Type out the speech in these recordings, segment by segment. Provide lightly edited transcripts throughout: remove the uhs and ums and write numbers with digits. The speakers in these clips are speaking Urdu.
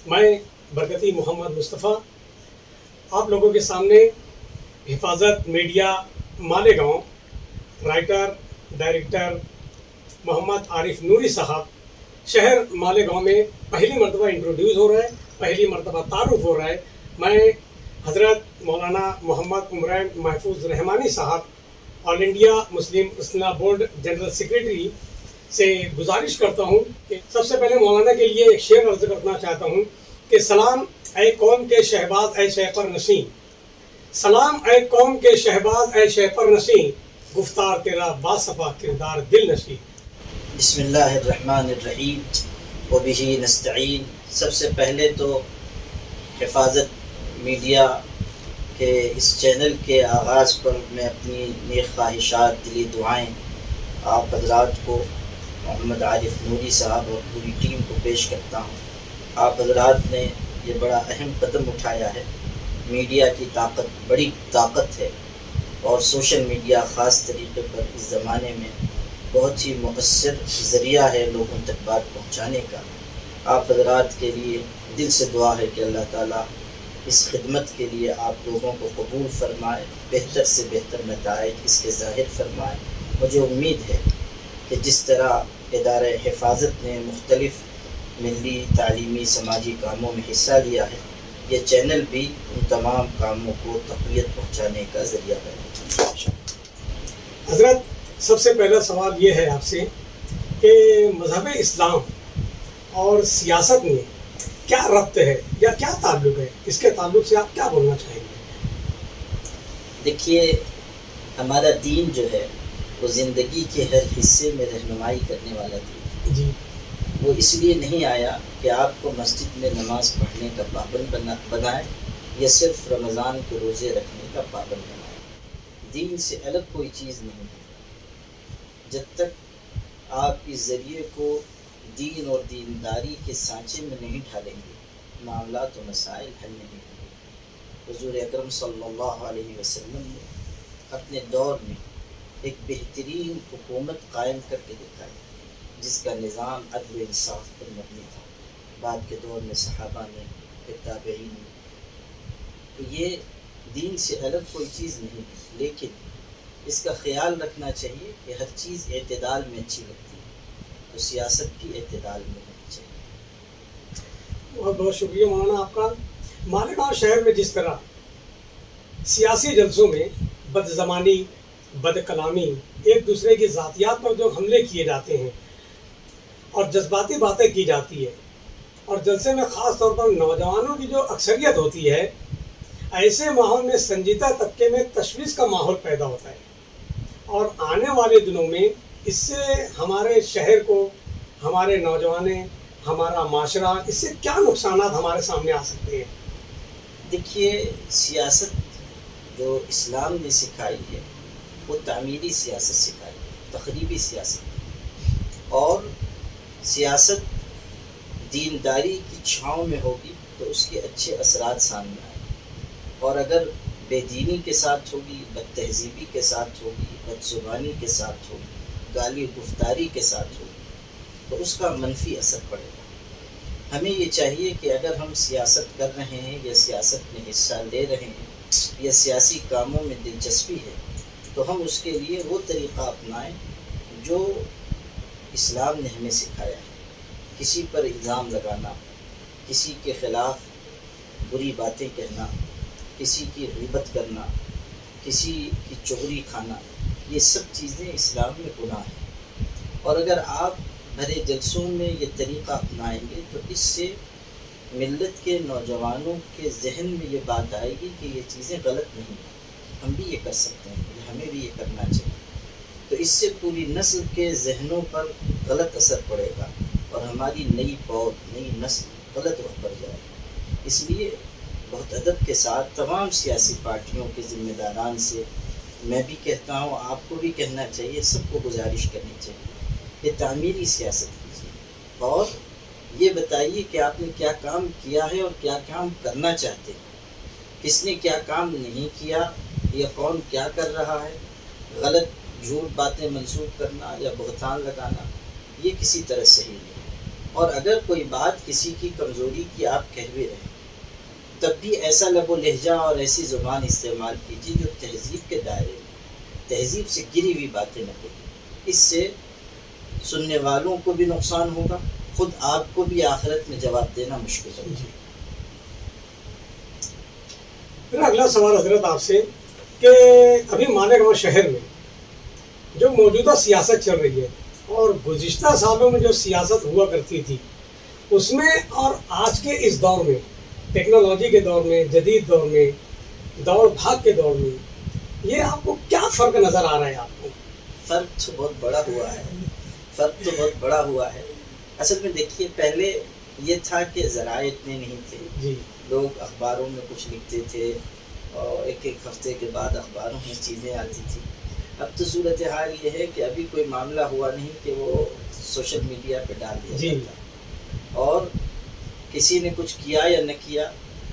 میں برکتی محمد مصطفیٰ آپ لوگوں کے سامنے حفاظت میڈیا مالیگاؤں رائٹر ڈائریکٹر محمد عارف نوری صاحب شہر مالیگاؤں میں پہلی مرتبہ انٹروڈیوس ہو رہا ہے، پہلی مرتبہ تعارف ہو رہا ہے۔ میں حضرت مولانا محمد عمران محفوظ رحمانی صاحب آل انڈیا مسلم اصلاح بورڈ جنرل سیکریٹری سے گزارش کرتا ہوں کہ سب سے پہلے مولانا کے لیے ایک شعر عرض کرنا چاہتا ہوں کہ سلام اے قوم کے شہباز اے شہ پر نشیں، سلام اے قوم کے شہباز اے شہ پر نشیں، گفتار تیرا باصفا کردار دل نشیں۔ بسم اللہ الرحمن الرحیم وبہ نستعین۔ سب سے پہلے تو حفاظت میڈیا کے اس چینل کے آغاز پر میں اپنی نیک خواہشات، دلی دعائیں آپ حضرات کو، محمد عارف نوری صاحب اور پوری ٹیم کو پیش کرتا ہوں۔ آپ حضرات نے یہ بڑا اہم قدم اٹھایا ہے۔ میڈیا کی طاقت بڑی طاقت ہے، اور سوشل میڈیا خاص طریقے پر اس زمانے میں بہت ہی مؤثر ذریعہ ہے لوگوں تک بات پہنچانے کا۔ آپ حضرات کے لیے دل سے دعا ہے کہ اللہ تعالیٰ اس خدمت کے لیے آپ لوگوں کو قبول فرمائے، بہتر سے بہتر نتائج اس کے ظاہر فرمائے۔ مجھے امید ہے کہ جس طرح ادارہ حفاظت نے مختلف ملی تعلیمی سماجی کاموں میں حصہ لیا ہے، یہ چینل بھی ان تمام کاموں کو تقویت پہنچانے کا ذریعہ بنے۔ حضرت سب سے پہلا سوال یہ ہے آپ سے کہ مذہب اسلام اور سیاست میں کیا ربط ہے یا کیا تعلق ہے؟ اس کے تعلق سے آپ کیا بولنا چاہیں گے؟ دیکھیے، ہمارا دین جو ہے وہ زندگی کے ہر حصے میں رہنمائی کرنے والا دین جی، وہ اس لیے نہیں آیا کہ آپ کو مسجد میں نماز پڑھنے کا پابند بنائے یا صرف رمضان کے روزے رکھنے کا پابند بنائے۔ دین سے الگ کوئی چیز نہیں ہے۔ جب تک آپ اس ذریعے کو دین اور دینداری کے سانچے میں نہیں ڈھالیں گے، معاملات و مسائل حل نہیں ہوں گے۔ حضور اکرم صلی اللہ علیہ وسلم نے اپنے دور میں ایک بہترین حکومت قائم کر کے دکھائی، جس کا نظام عدل و انصاف پر مبنی تھا۔ بعد کے دور میں صحابہ نے، پھر تابعین نے۔ تو یہ دین سے الگ کوئی چیز نہیں ہے، لیکن اس کا خیال رکھنا چاہیے کہ ہر چیز اعتدال میں اچھی لگتی ہے، تو سیاست بھی اعتدال میں ہونی چاہیے۔ بہت بہت شکریہ مولانا آپ کا۔ مالیگاؤں شہر میں جس طرح سیاسی جلسوں میں بد زبانی، بد کلامی، ایک دوسرے کی ذاتیات پر جو حملے کیے جاتے ہیں اور جذباتی باتیں کی جاتی ہے، اور جلسے میں خاص طور پر نوجوانوں کی جو اکثریت ہوتی ہے، ایسے ماحول میں سنجیدہ طبقے میں تشویش کا ماحول پیدا ہوتا ہے، اور آنے والے دنوں میں اس سے ہمارے شہر کو، ہمارے نوجوانیں، ہمارا معاشرہ، اس سے کیا نقصانات ہمارے سامنے آ سکتے ہیں؟ دیکھیے، سیاست جو اسلام نے سکھائی ہے وہ تعمیری سیاست سکھائی ہے، تخریبی سیاست۔ اور سیاست دینداری کی چھاؤں میں ہوگی تو اس کے اچھے اثرات سامنے آئیں، اور اگر بے دینی کے ساتھ ہوگی، بد تہذیبی کے ساتھ ہوگی، بد زبانی کے ساتھ ہوگی، گالی گفتاری کے ساتھ ہوگی، تو اس کا منفی اثر پڑے گا۔ ہمیں یہ چاہیے کہ اگر ہم سیاست کر رہے ہیں یا سیاست میں حصہ لے رہے ہیں یا سیاسی کاموں میں دلچسپی ہے، تو ہم اس کے لیے وہ طریقہ اپنائیں جو اسلام نے ہمیں سکھایا ہے۔ کسی پر الزام لگانا، کسی کے خلاف بری باتیں کہنا، کسی کی غیبت کرنا، کسی کی چغلی کھانا، یہ سب چیزیں اسلام میں گناہ ہیں۔ اور اگر آپ بھرے جلسوں میں یہ طریقہ اپنائیں گے تو اس سے ملت کے نوجوانوں کے ذہن میں یہ بات آئے گی کہ یہ چیزیں غلط نہیں ہیں، ہم بھی یہ کر سکتے ہیں، ہمیں بھی یہ کرنا چاہیے۔ تو اس سے پوری نسل کے ذہنوں پر غلط اثر پڑے گا، اور ہماری نئی پود، نئی نسل غلط رخ پر جائے گی۔ اس لیے بہت ادب کے ساتھ تمام سیاسی پارٹیوں کے ذمہ داران سے میں بھی کہتا ہوں، آپ کو بھی کہنا چاہیے، سب کو گزارش کرنی چاہیے، یہ تعمیری سیاست کیجیے، اور یہ بتائیے کہ آپ نے کیا کام کیا ہے اور کیا کام کرنا چاہتے ہیں، کس نے کیا کام نہیں کیا یا کون کیا کر رہا ہے۔ غلط جھوٹ باتیں منسوخ کرنا یا بہتان لگانا، یہ کسی طرح صحیح نہیں ہے۔ اور اگر کوئی بات کسی کی کمزوری کی آپ کہہ بھی رہے تب بھی ایسا لب و لہجہ اور ایسی زبان استعمال کیجیے جو تہذیب کے دائرے میں تہذیب سے گری ہوئی باتیں نہ کہیں. اس سے سننے والوں کو بھی نقصان ہوگا, خود آپ کو بھی آخرت میں جواب دینا مشکل ہوگا. جی. میرا اگلا سوال حضرت آپ سے کہ ابھی مالیگاؤں شہر میں جو موجودہ سیاست چل رہی ہے اور گزشتہ سالوں میں جو سیاست ہوا کرتی تھی اس میں اور آج کے اس دور میں, ٹیکنالوجی کے دور میں, جدید دور میں, دوڑ بھاگ کے دور میں, یہ آپ کو کیا فرق نظر آ رہا ہے آپ کو؟ فرق تو بہت بڑا ہوا ہے, فرق تو بہت بڑا ہوا ہے. اصل میں دیکھیے, پہلے یہ تھا کہ ذرائع اتنے نہیں تھے. جی. لوگ اخباروں میں کچھ لکھتے تھے اور ایک ایک ہفتے کے بعد اخباروں میں چیزیں آتی تھی. اب تو صورتحال یہ ہے کہ ابھی کوئی معاملہ ہوا نہیں کہ وہ سوشل میڈیا پہ ڈال دیا جاتا, اور کسی نے کچھ کیا یا نہ کیا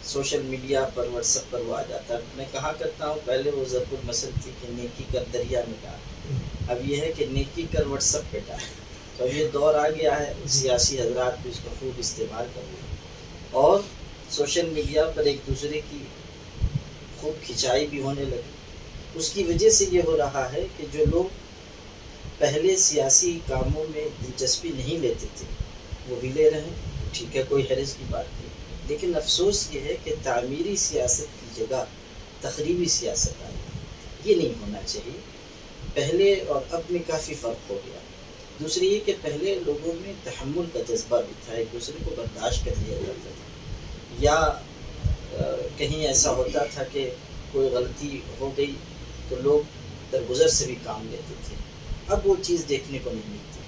سوشل میڈیا پر, واٹس ایپ پر وہ آ جاتا. میں کہا کرتا ہوں پہلے وہ ضرب المثل تھی کہ نیکی کر دریا میں ڈال, اب یہ ہے کہ نیکی کر واٹس ایپ پہ ڈال. تو اب یہ دور آ گیا ہے, سیاسی حضرات بھی اس کا خوب استعمال کر رہے ہیں اور سوشل میڈیا پر ایک دوسرے کی خوب کھنچائی بھی ہونے لگی. اس کی وجہ سے یہ ہو رہا ہے کہ جو لوگ پہلے سیاسی کاموں میں دلچسپی نہیں لیتے تھے وہ بھی لے رہے ہیں. ٹھیک ہے, کوئی حرج کی بات نہیں, لیکن افسوس یہ ہے کہ تعمیری سیاست کی جگہ تخریبی سیاست آئی. یہ نہیں ہونا چاہیے. پہلے اور اب میں کافی فرق ہو گیا. دوسری یہ کہ پہلے لوگوں میں تحمل کا جذبہ بھی تھا, ایک دوسرے کو برداشت کر لیا جاتا تھا, یا کہیں ایسا ہوتا تھا کہ کوئی غلطی ہو گئی تو لوگ درگزر سے بھی کام لیتے تھے. اب وہ چیز دیکھنے کو نہیں ملتی.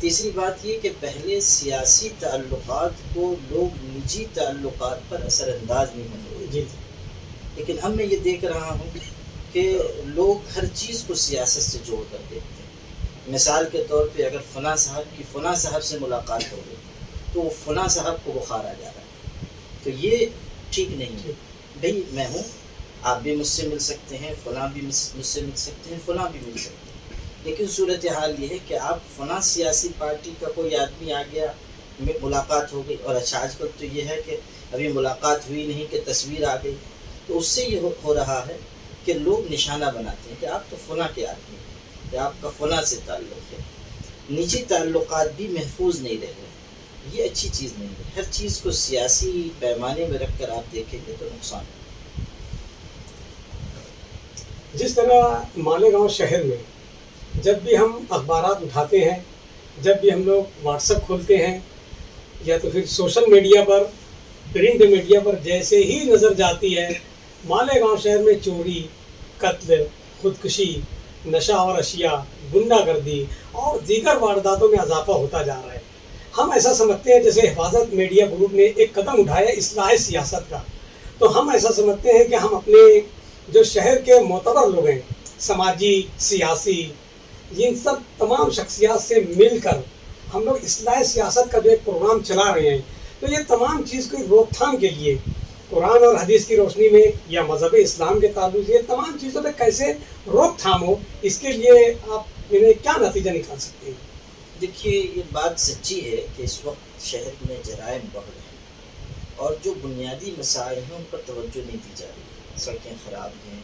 تیسری بات یہ کہ پہلے سیاسی تعلقات کو لوگ نجی تعلقات پر اثر انداز نہیں ہوتے. جی. لیکن اب میں یہ دیکھ رہا ہوں کہ لوگ ہر چیز کو سیاست سے جوڑ کر دیکھتے ہیں. مثال کے طور پہ اگر فلاں صاحب کی فلاں صاحب سے ملاقات ہو گئی تو وہ فلاں صاحب کو بخار آ جا رہا ہے. تو یہ ٹھیک نہیں ہے. بھئی میں ہوں, آپ بھی مجھ سے مل سکتے ہیں, فلاں بھی مجھ سے مل سکتے ہیں, فلاں بھی مل سکتے ہیں, لیکن صورتحال یہ ہے کہ آپ فلاں سیاسی پارٹی کا کوئی آدمی آ گیا, ملاقات ہو گئی, اور اچھا آج کل تو یہ ہے کہ ابھی ملاقات ہوئی نہیں کہ تصویر آ گئی. تو اس سے یہ ہو رہا ہے کہ لوگ نشانہ بناتے ہیں کہ آپ تو فلاں کے آدمی ہیں, یا آپ کا فلاں سے تعلق ہے. نجی تعلقات بھی محفوظ نہیں رہ رہے. یہ اچھی چیز نہیں ہے. ہر چیز کو سیاسی پیمانے میں رکھ کر آپ دیکھیں گے تو نقصان ہے. جس طرح مالیگاؤں شہر میں جب بھی ہم اخبارات اٹھاتے ہیں, جب بھی ہم لوگ واٹس ایپ کھولتے ہیں, یا تو پھر سوشل میڈیا پر, پرنٹ میڈیا پر جیسے ہی نظر جاتی ہے مالیگاؤں شہر میں چوری, قتل, خودکشی, نشہ اور اشیاء, غنڈہ گردی اور دیگر وارداتوں میں اضافہ ہوتا جا رہا ہے. ہم ایسا سمجھتے ہیں جیسے حفاظت میڈیا گروپ نے ایک قدم اٹھایا اصلاح سیاست کا, تو ہم ایسا سمجھتے ہیں کہ ہم اپنے جو شہر کے معتبر لوگ ہیں, سماجی, سیاسی, ان سب تمام شخصیات سے مل کر ہم لوگ اصلاح سیاست کا جو ایک پروگرام چلا رہے ہیں. تو یہ تمام چیز کی روک تھام کے لیے قرآن اور حدیث کی روشنی میں یا مذہب اسلام کے تعلق سے یہ تمام چیزوں پہ کیسے روک تھام ہو, اس کے لیے آپ انہیں کیا نتیجہ نکال سکتے ہیں؟ دیکھیے, یہ بات سچی ہے کہ اس وقت شہر میں جرائم بڑھ رہے ہیں اور جو بنیادی مسائل ہیں ان پر توجہ نہیں دی جا رہی. سڑکیں خراب ہیں,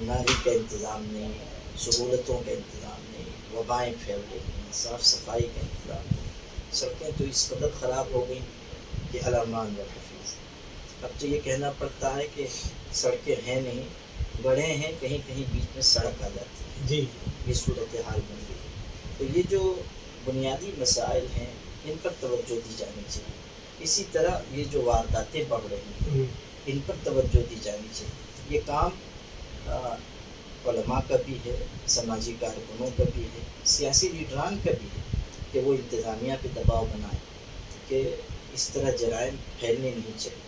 نالی کا انتظام نہیں, سہولتوں کا انتظام نہیں, وبائیں پھیل رہی ہیں, صاف صفائی کا انتظام نہیں. سڑکیں تو اس قدر خراب ہو گئیں کہ علامان و حفیظ. اب تو یہ کہنا پڑتا ہے کہ سڑکیں ہیں نہیں, گڑھے ہیں, کہیں کہیں بیچ میں سڑک آ جاتی ہے. جی. یہ صورتحال بن گئی. تو یہ جو بنیادی مسائل ہیں ان پر توجہ دی جانی چاہیے. اسی طرح یہ جو وارداتیں بڑھ رہی ہیں ان پر توجہ دی جانی چاہیے. یہ کام علماء کا بھی ہے, سماجی کارکنوں کا بھی ہے, سیاسی لیڈران کا بھی ہے کہ وہ انتظامیہ پہ دباؤ بنائیں کہ اس طرح جرائم پھیلنے نہیں چاہیے,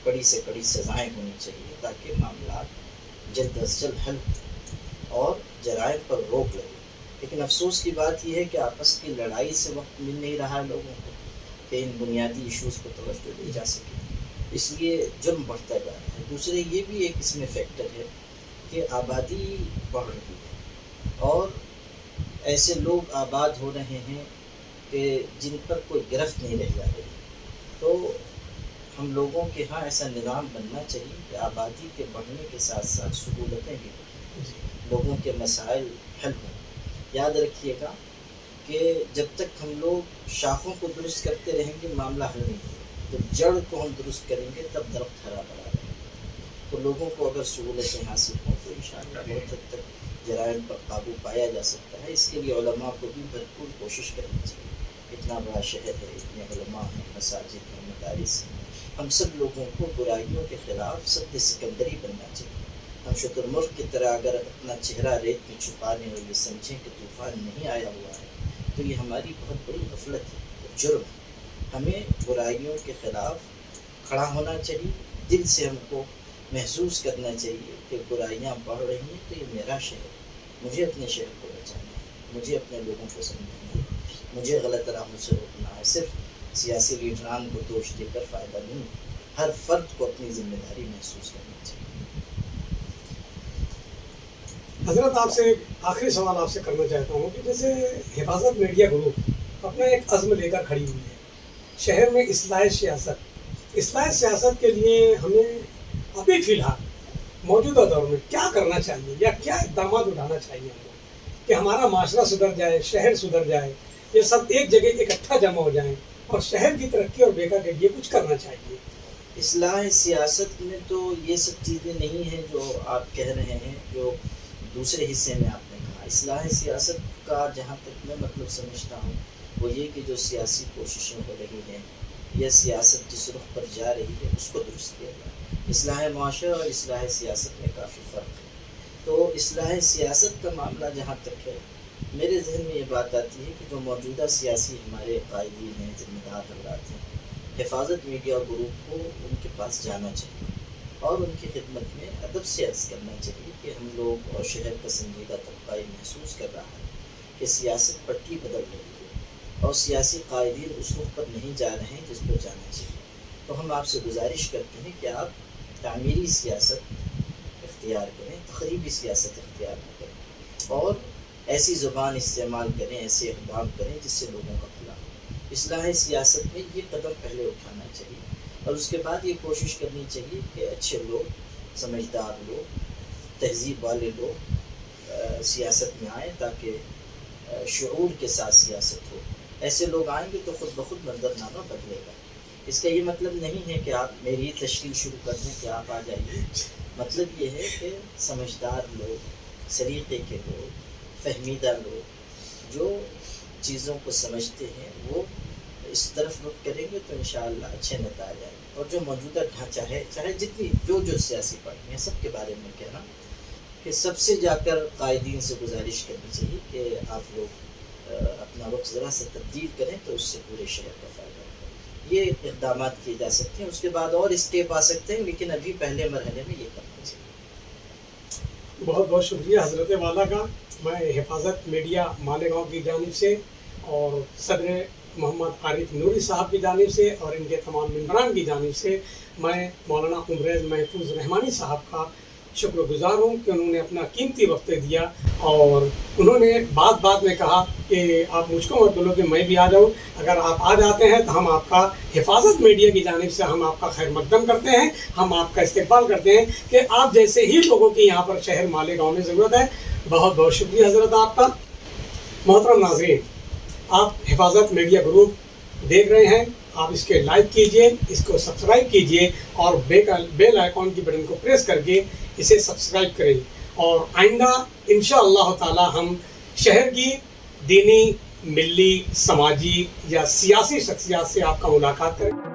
کڑی سے کڑی سزائیں ہونی چاہیے تاکہ معاملات جلد از جلد حل اور جرائم پر روک لگے. لیکن افسوس کی بات یہ ہے کہ آپس کی لڑائی سے وقت مل نہیں رہا ہے لوگوں کو کہ ان بنیادی ایشوز کو توجہ دی جا سکے. اس لیے جرم بڑھتا جا رہا ہے. دوسرے یہ بھی ایک اس میں فیکٹر ہے کہ آبادی بڑھ رہی ہے اور ایسے لوگ آباد ہو رہے ہیں کہ جن پر کوئی گرفت نہیں رہ جا رہی. تو ہم لوگوں کے ہاں ایسا نظام بننا چاہیے کہ آبادی کے بڑھنے کے ساتھ ساتھ سہولتیں بھی ہوں, لوگوں کے مسائل حل ہوں. یاد رکھیے گا کہ جب تک ہم لوگ شاخوں کو درست کرتے رہیں گے معاملہ حل نہیں ہوگا. جب جڑ کو ہم درست کریں گے تب درخت ہرا بھرا رہے گا. تو لوگوں کو اگر سہولتیں حاصل ہوں تو انشاءاللہ بہت حد تک جرائم پر قابو پایا جا سکتا ہے. اس کے لیے علماء کو بھی بھرپور کوشش کرنی چاہیے. اتنا بڑا شہر ہے, اتنے علماء ہیں, مساجد ہیں, مدارس ہیں. ہم سب لوگوں کو برائیوں کے خلاف سد سکندری بننا چاہیے. ہم شتر مرغ کی طرح اگر اپنا چہرہ ریت میں چھپا لیں اور یہ سمجھیں کہ طوفان نہیں آیا ہوا ہے تو یہ ہماری بہت بڑی غفلت ہے اور جرم ہے. ہمیں برائیوں کے خلاف کھڑا ہونا چاہیے. دل سے ہم کو محسوس کرنا چاہیے کہ برائیاں بڑھ رہی ہیں تو یہ میرا شہر ہے, مجھے اپنے شہر کو بچانا ہے, مجھے اپنے لوگوں کو سمجھنا ہے, مجھے غلط راہوں سے روکنا ہے. صرف سیاسی لیڈران کو دوش دے کر فائدہ نہیں, ہر فرد کو اپنی ذمہ داری محسوس کرنا چاہیے. حضرت آپ سے آخری سوال آپ سے کرنا چاہتا ہوں کہ جیسے حفاظت میڈیا گروپ اپنا ایک عزم لے کر کھڑی ہوئی ہے شہر میں اصلاح سیاست کے لیے ہمیں ابھی فی الحال موجودہ دور میں کیا کرنا چاہیے یا کیا اقدامات اٹھانا چاہیے ہم کو کہ ہمارا معاشرہ سدھر جائے, شہر سدھر جائے, یہ سب ایک جگہ اکٹھا جمع ہو جائیں اور شہر کی ترقی اور بیکار کے لیے کچھ کرنا چاہیے. اصلاح سیاست میں تو یہ سب چیزیں نہیں ہیں جو آپ کہہ رہے ہیں, جو دوسرے حصے میں آپ نے کہا. اصلاح سیاست کا جہاں تک میں مطلب سمجھتا ہوں وہ یہ کہ جو سیاسی کوششیں ہو رہی ہیں یا سیاست جس رخ پر جا رہی ہے اس کو درست کیا جائے. اصلاح معاشرہ اور اصلاح سیاست میں کافی فرق ہے. تو اصلاح سیاست کا معاملہ جہاں تک ہے میرے ذہن میں یہ بات آتی ہے کہ جو موجودہ سیاسی ہمارے قائدین ہیں, ذمہ دار حضرات ہیں, حفاظت میڈیا گروپ کو ان کے پاس جانا چاہیے اور ان کی خدمت میں ادب سے عرض کرنا چاہیے کہ ہم لوگ اور شہر کا سنجیدہ طبقہ یہ محسوس کر رہا ہے کہ سیاست پٹی بدل رہی ہے اور سیاسی قائدین اس رخ پر نہیں جا رہے ہیں جس پر جانا چاہیے. تو ہم آپ سے گزارش کرتے ہیں کہ آپ تعمیری سیاست اختیار کریں, تخریبی سیاست اختیار نہ کریں اور ایسی زبان استعمال کریں, ایسے اقدام کریں جس سے لوگوں کا بھلا ہو. اصلاح سیاست میں یہ قدم پہلے اٹھانا چاہیے اور اس کے بعد یہ کوشش کرنی چاہیے کہ اچھے لوگ, سمجھدار لوگ, تہذیب والے لوگ سیاست میں آئیں تاکہ شعور کے ساتھ سیاست ہو. ایسے لوگ آئیں گے تو خود بخود منظرنامہ بدلے گا. اس کا یہ مطلب نہیں ہے کہ آپ میری تشکیل شروع کر دیں کہ آپ آ جائیے. مطلب یہ ہے کہ سمجھدار لوگ, سلیقے کے لوگ, فہمیدہ لوگ جو چیزوں کو سمجھتے ہیں وہ اس طرف رخ کریں گے تو انشاءاللہ اچھے نتائج آئیں گے. اور جو موجودہ ڈھانچہ ہے, چاہے جتنی جو سیاسی پارٹیاں ہیں, سب کے بارے میں کہنا کہ سب سے جا کر قائدین سے گزارش کرنی چاہیے کہ آپ لوگ اپنا رخ ذرا سے تبدیل کریں تو اس سے پورے شہر کا فائدہ ہوگا. یہ اقدامات کیے جا سکتے ہیں, اس کے بعد اور اسٹیپ آ سکتے ہیں, لیکن ابھی پہلے مرحلے میں یہ کرنا چاہیے. بہت بہت شکریہ حضرت والا کا. میں حفاظت میڈیا مالیگاؤں کی جانب سے اور صدر محمد عارف نوری صاحب کی جانب سے اور ان کے تمام ممبران کی جانب سے میں مولانا عمریز محفوظ رحمانی صاحب کا شکر گزار ہوں کہ انہوں نے اپنا قیمتی وقت دیا اور انہوں نے بات میں کہا کہ آپ مجھ کو مت بولو کہ میں بھی آ جاؤں, اگر آپ آ جاتے ہیں تو ہم آپ کا حفاظت میڈیا کی جانب سے ہم آپ کا خیر مقدم کرتے ہیں, ہم آپ کا استقبال کرتے ہیں کہ آپ جیسے ہی لوگوں کی یہاں پر شہر مالیگاؤں میں ضرورت ہے. بہت بہت شکریہ حضرت آپ کا. محترم ناظرین, آپ حفاظت میڈیا گروپ دیکھ رہے ہیں, آپ اس کے لائک کیجئے, اس کو سبسکرائب کیجئے اور بیل آئیکن کی بٹن کو پریس کر کے اسے سبسکرائب کریں اور آئندہ انشاءاللہ تعالی ہم شہر کی دینی, ملی, سماجی یا سیاسی شخصیات سے آپ کا ملاقات کریں.